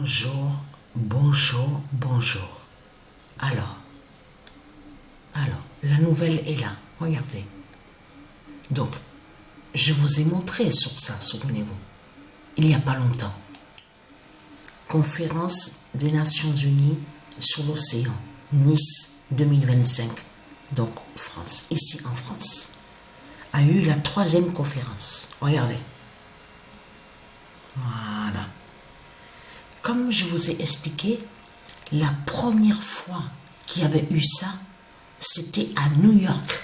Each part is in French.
Bonjour, bonjour, bonjour. Alors, la nouvelle est là, regardez. Donc, je vous ai montré sur ça, souvenez-vous, il n'y a pas longtemps. Conférence des Nations Unies sur l'océan, Nice 2025, donc France, ici en France, a eu la 3e conférence. Regardez. Voilà. Comme je vous ai expliqué, la première fois qu'il y avait eu ça, c'était à New York.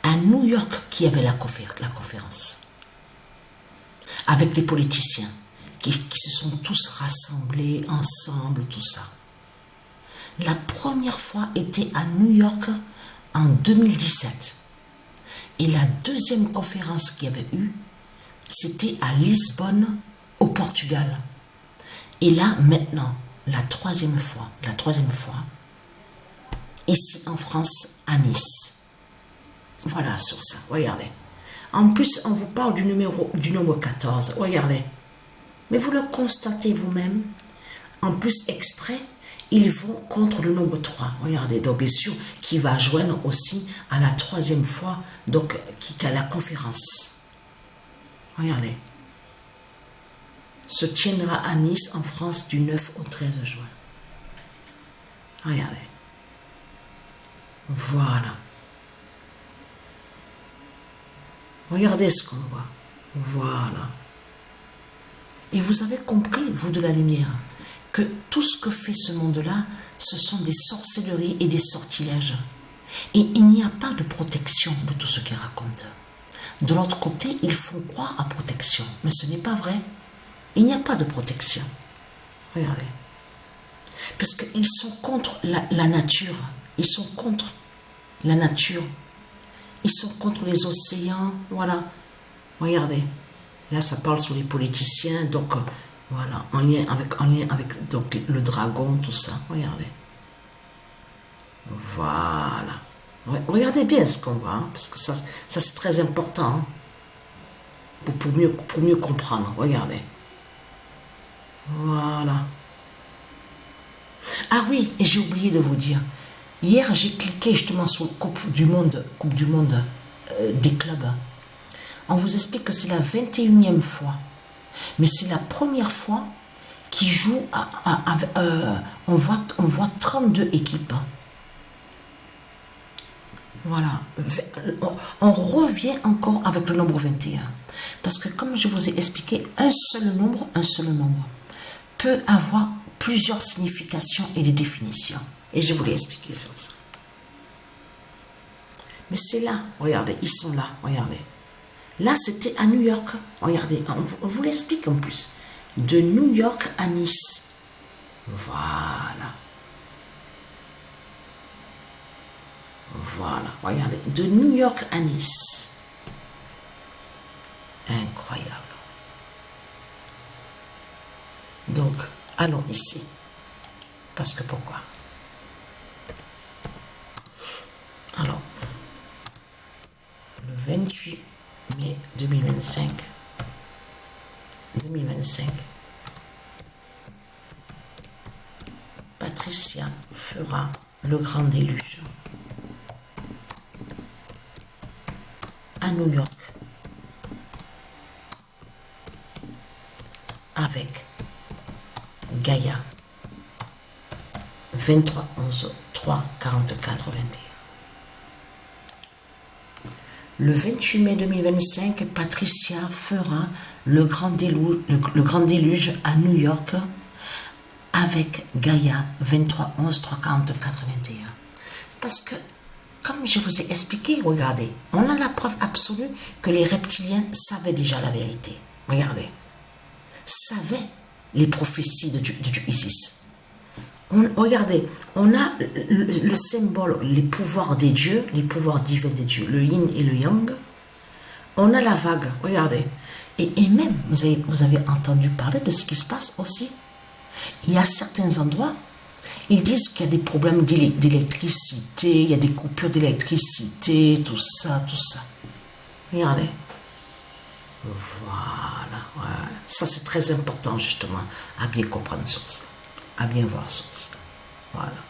À New York qu'il y avait la conférence. Avec les politiciens qui se sont tous rassemblés ensemble, tout ça. La première fois était à New York en 2017. Et la 2e conférence qu'il y avait eu, c'était à Lisbonne, au Portugal. Et là, maintenant, la troisième fois, ici en France, à Nice. Voilà sur ça, regardez. En plus, on vous parle du nombre 14, regardez. Mais vous le constatez vous-même. En plus, exprès, ils vont contre le nombre 3. Regardez, donc bien sûr, qui va joindre aussi à la 3e fois, donc, qui a la conférence. Regardez. Se tiendra à Nice, en France, du 9 au 13 juin. Regardez. Voilà. Regardez ce qu'on voit. Voilà. Et vous avez compris, vous de la lumière, que tout ce que fait ce monde-là, ce sont des sorcelleries et des sortilèges. Et il n'y a pas de protection de tout ce qu'ils racontent. De l'autre côté, ils font croire à protection, mais ce n'est pas vrai. Il n'y a pas de protection. Regardez. Parce qu'ils sont contre la nature. Ils sont contre la nature. Ils sont contre les océans. Voilà. Regardez. Là, ça parle sur les politiciens. Donc, voilà. En lien avec donc, le dragon, tout ça. Regardez. Voilà. Regardez bien ce qu'on voit. Hein, parce que ça c'est très important. Hein, pour mieux comprendre. Regardez. Voilà. Ah oui, et j'ai oublié de vous dire. Hier, j'ai cliqué justement sur Coupe du Monde des clubs. On vous explique que c'est la 21e fois. Mais c'est la première fois qu'ils jouent on voit 32 équipes. Voilà. On revient encore avec le nombre 21. Parce que comme je vous ai expliqué, un seul nombre peut avoir plusieurs significations et des définitions. Et je vous l'ai expliqué sur ça. Mais c'est là, regardez, ils sont là, regardez. Là, c'était à New York. Regardez, on vous l'explique en plus. De New York à Nice. Voilà. Voilà, regardez. De New York à Nice. Incroyable. Donc, allons ici. Parce que pourquoi? Alors, le 28 mai 2025, Patricia fera le grand déluge à New York avec Gaïa 23 11 3 44 21. Le 28 mai 2025, Patricia fera le grand déluge à New York avec Gaïa 23 11 3 44 21. Parce que, comme je vous ai expliqué, regardez, on a la preuve absolue que les reptiliens savaient déjà la vérité. Regardez. Savaient les prophéties de Isis. Regardez, on a le symbole, les pouvoirs des dieux, les pouvoirs divins des dieux, le yin et le yang. On a la vague, regardez. Et même, vous avez entendu parler de ce qui se passe aussi. Il y a certains endroits, ils disent qu'il y a des problèmes d'électricité, il y a des coupures d'électricité, tout ça. Regardez. Voilà, ouais. Ça c'est très important justement, à bien comprendre sur ça, à bien voir sur ça. Voilà.